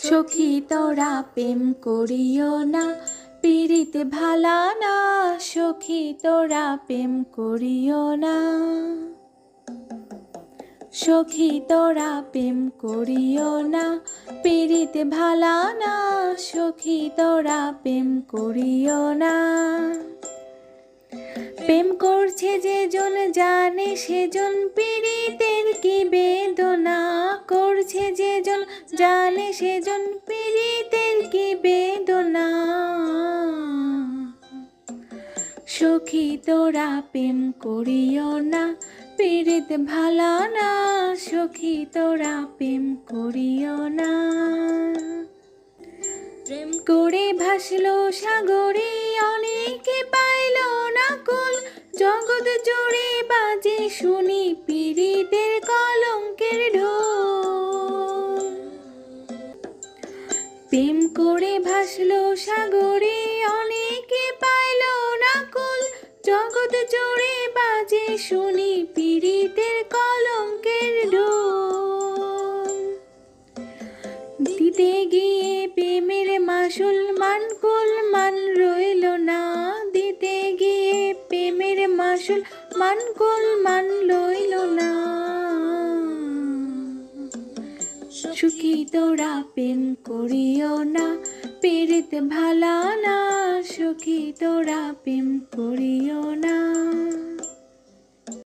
সখী তোরা প্রেম করিও না, পীড়িত ভালা না। সখী তোরা প্রেম করিও না, সখী তোরা প্রেম করিও না, পীড়িত ভালা না। সখী তোরা প্রেম করিও না। প্রেম করছে যেজন জানে সেজন পীড়িতের কি বেদনা। করছে যেজন জানে সেজন পীড়িতের কি বেদনা। সখী তোরা প্রেম করিও না, পীড়িত ভালা না। সখী তোরা প্রেম করিও না। প্রেম করে ভাসলো সাগরে অনেকে পাইল না কুল। জগৎ জুড়ে বাজে শুনি পীড়িতের কলঙ্কের ঢোল। প্রেম করে ভাসলো সাগরে অনেকে পাইল না কুল। জগৎ জুড়ে বাজে শুনি পীড়িতের কলঙ্কের ঢোল। দিতে গিয়ে প্রেমের মাসুল মানকুল মান রইল না। দিতে গিয়ে প্রেমের মাসুল মানকুল মান রইল না। সখী তোরা প্রেম করিও না, পীড়িত ভালা না। সখী তোরা প্রেম করিও না।